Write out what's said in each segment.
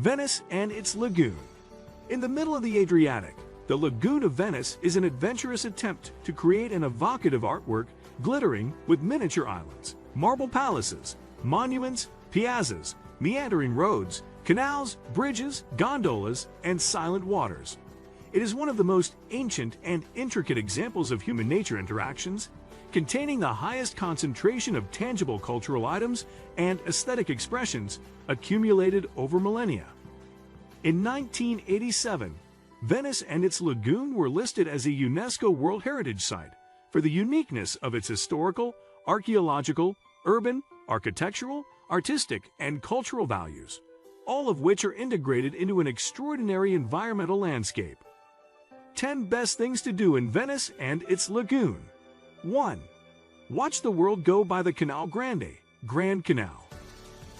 Venice and its lagoon. In the middle of the Adriatic, the Lagoon of Venice is an adventurous attempt to create an evocative artwork glittering with miniature islands, marble palaces, monuments, piazzas, meandering roads, canals, bridges, gondolas, and silent waters. It is one of the most ancient and intricate examples of human nature interactions, containing the highest concentration of tangible cultural items and aesthetic expressions accumulated over millennia. In 1987, Venice and its lagoon were listed as a UNESCO World Heritage Site for the uniqueness of its historical, archaeological, urban, architectural, artistic, and cultural values, all of which are integrated into an extraordinary environmental landscape. 10 best things to do in Venice and its lagoon. 1. Watch the world go by the Canal Grande, Grand Canal.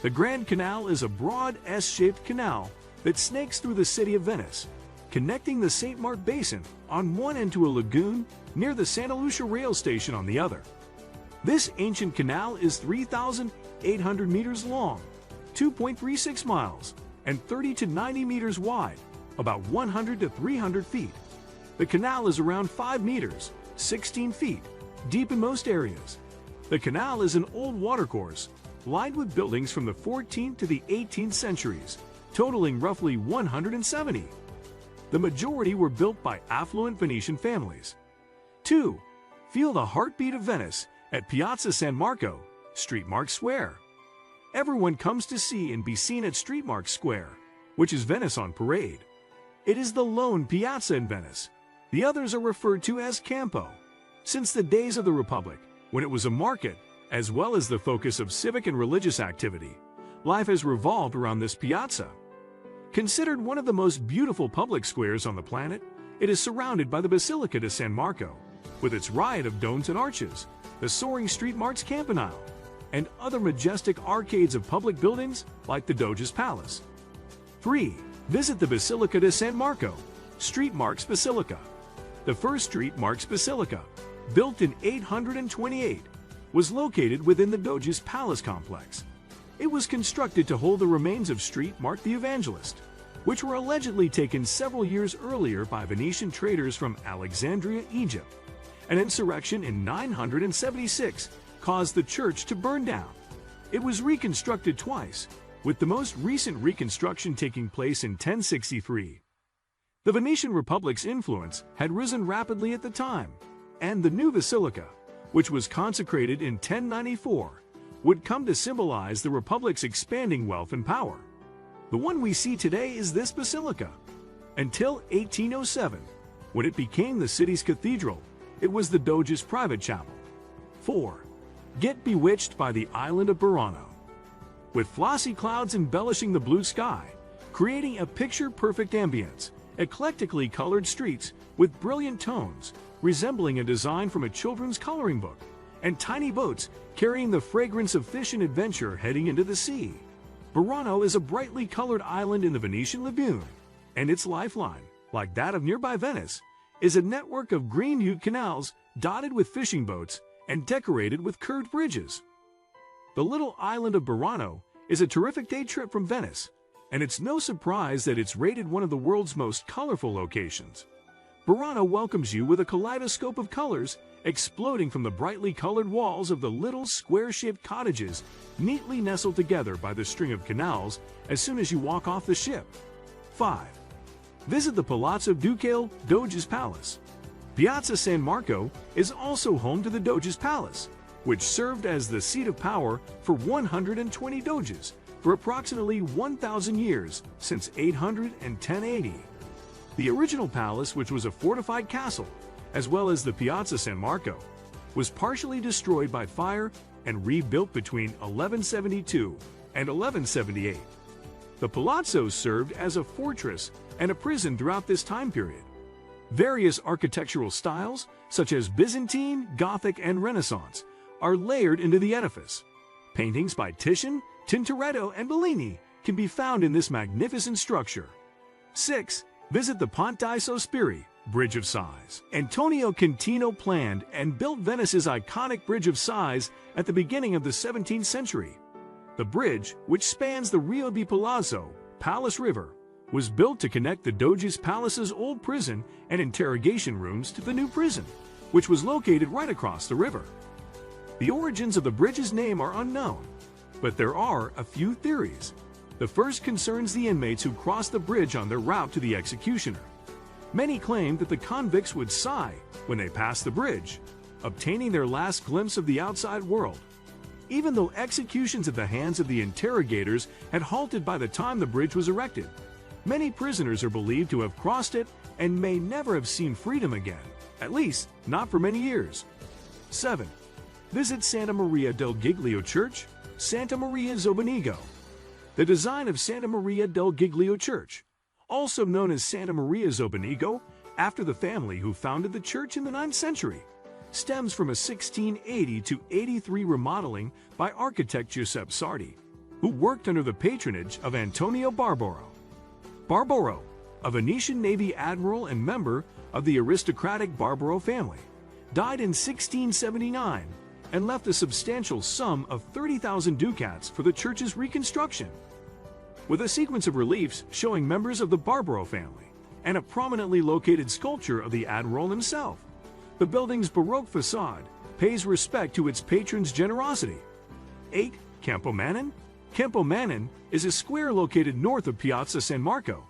The Grand Canal is a broad S-shaped canal that snakes through the city of Venice, connecting the St. Mark Basin on one end to a lagoon near the Santa Lucia rail station on the other. This ancient canal is 3,800 meters long, 2.36 miles, and 30 to 90 meters wide, about 100 to 300 feet. The canal is around 5 meters, 16 feet, deep in most areas. The canal is an old watercourse, lined with buildings from the 14th to the 18th centuries, totaling roughly 170. The majority were built by affluent Venetian families. 2. Feel the heartbeat of Venice at Piazza San Marco, Street Mark Square. Everyone comes to see and be seen at Street Mark Square, which is Venice on parade. It is the lone piazza in Venice. The others are referred to as Campo. Since the days of the Republic, when it was a market, as well as the focus of civic and religious activity, life has revolved around this piazza. Considered one of the most beautiful public squares on the planet, it is surrounded by the Basilica di San Marco, with its riot of domes and arches, the soaring Street Mark's Campanile, and other majestic arcades of public buildings like the Doge's Palace. 3. Visit the Basilica di San Marco, Street Mark's Basilica. The first Street Mark's Basilica, built in 828, was located within the Doge's Palace complex. It was constructed to hold the remains of Street Mark the Evangelist, which were allegedly taken several years earlier by Venetian traders from Alexandria, Egypt. An insurrection in 976 caused the church to burn down. It was reconstructed twice, with the most recent reconstruction taking place in 1063. The Venetian Republic's influence had risen rapidly at the time, and the new basilica, which was consecrated in 1094, would come to symbolize the Republic's expanding wealth and power. The one we see today is this basilica. Until 1807, when it became the city's cathedral, it was the Doge's private chapel. 4. Get bewitched by the island of Burano. With flossy clouds embellishing the blue sky, creating a picture-perfect ambience, eclectically colored streets with brilliant tones, resembling a design from a children's coloring book, and tiny boats carrying the fragrance of fish and adventure heading into the sea. Burano is a brightly colored island in the Venetian lagoon, and its lifeline, like that of nearby Venice, is a network of green-hued canals dotted with fishing boats and decorated with curved bridges. The little island of Burano is a terrific day trip from Venice, and it's no surprise that it's rated one of the world's most colorful locations. Burano welcomes you with a kaleidoscope of colors exploding from the brightly colored walls of the little square-shaped cottages neatly nestled together by the string of canals as soon as you walk off the ship. 5. Visit the Palazzo Ducale Doge's Palace. Piazza San Marco is also home to the Doge's Palace, which served as the seat of power for 120 Doges for approximately 1,000 years since 810 AD. The original palace, which was a fortified castle, as well as the Piazza San Marco, was partially destroyed by fire and rebuilt between 1172 and 1178. The palazzo served as a fortress and a prison throughout this time period. Various architectural styles, such as Byzantine, Gothic, and Renaissance, are layered into the edifice. Paintings by Titian, Tintoretto, and Bellini can be found in this magnificent structure. 6. Visit the Ponte ai Sospiri, Bridge of Sighs. Antonio Contino planned and built Venice's iconic Bridge of Sighs at the beginning of the 17th century. The bridge, which spans the Rio di Palazzo, Palace River, was built to connect the Doge's Palace's old prison and interrogation rooms to the new prison, which was located right across the river. The origins of the bridge's name are unknown, but there are a few theories. The first concerns the inmates who crossed the bridge on their route to the executioner. Many claim that the convicts would sigh when they passed the bridge, obtaining their last glimpse of the outside world. Even though executions at the hands of the interrogators had halted by the time the bridge was erected, many prisoners are believed to have crossed it and may never have seen freedom again, at least not for many years. 7. Visit Santa Maria del Giglio Church, Santa Maria Zobenigo. The design of Santa Maria del Giglio Church, also known as Santa Maria Zobenigo, after the family who founded the church in the 9th century, stems from a 1680 to 83 remodeling by architect Giuseppe Sardi, who worked under the patronage of Antonio Barbaro. Barbaro, a Venetian Navy admiral and member of the aristocratic Barbaro family, died in 1679 and left a substantial sum of 30,000 ducats for the church's reconstruction. With a sequence of reliefs showing members of the Barbaro family and a prominently located sculpture of the admiral himself, the building's Baroque facade pays respect to its patron's generosity. 8. Campo Manon. Campo Manon is a square located north of Piazza San Marco.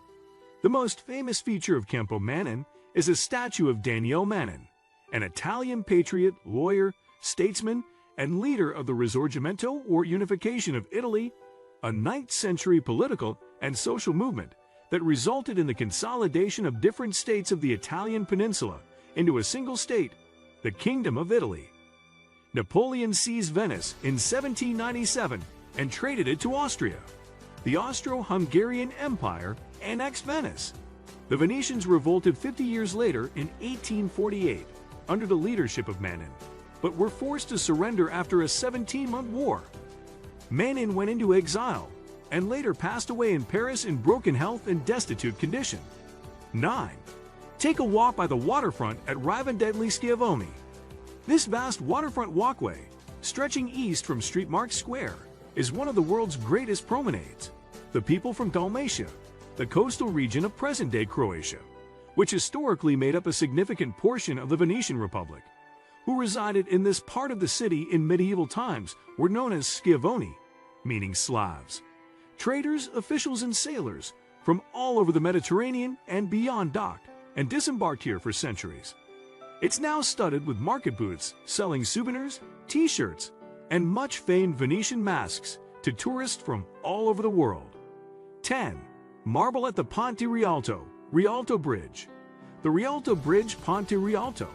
The most famous feature of Campo Manon is a statue of Daniele Manon, an Italian patriot, lawyer, statesman, and leader of the Risorgimento or Unification of Italy, a 9th century political and social movement that resulted in the consolidation of different states of the Italian peninsula into a single state, the Kingdom of Italy. Napoleon seized Venice in 1797 and traded it to Austria. The Austro-Hungarian Empire annexed Venice. The Venetians revolted 50 years later in 1848 under the leadership of Manon, but were forced to surrender after a 17-month war. Manon went into exile and later passed away in Paris in broken health and destitute condition. 9. Take a walk by the waterfront at Riva degli Schiavoni. This vast waterfront walkway, stretching east from Street Mark Square, is one of the world's greatest promenades. The people from Dalmatia, the coastal region of present-day Croatia, which historically made up a significant portion of the Venetian Republic, who resided in this part of the city in medieval times, were known as Schiavoni, meaning Slavs. Traders, officials, and sailors from all over the Mediterranean and beyond docked and disembarked here for centuries. It's now studded with market booths selling souvenirs, t-shirts, and much famed Venetian masks to tourists from all over the world. 10. Marble at the Ponte Rialto, Rialto Bridge. The Rialto Bridge, Ponte Rialto,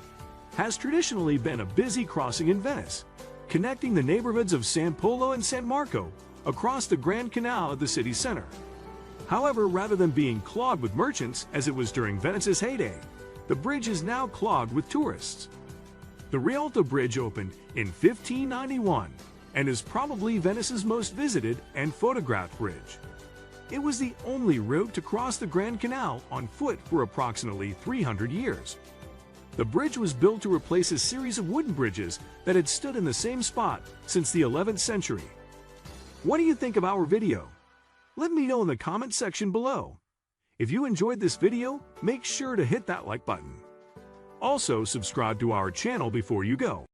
has traditionally been a busy crossing in Venice, connecting the neighborhoods of San Polo and San Marco across the Grand Canal at the city center. However, rather than being clogged with merchants as it was during Venice's heyday, the bridge is now clogged with tourists. The Rialto Bridge opened in 1591 and is probably Venice's most visited and photographed bridge. It was the only route to cross the Grand Canal on foot for approximately 300 years. The bridge was built to replace a series of wooden bridges that had stood in the same spot since the 11th century. What do you think of our video? Let me know in the comment section below. If you enjoyed this video, make sure to hit that like button. Also, subscribe to our channel before you go.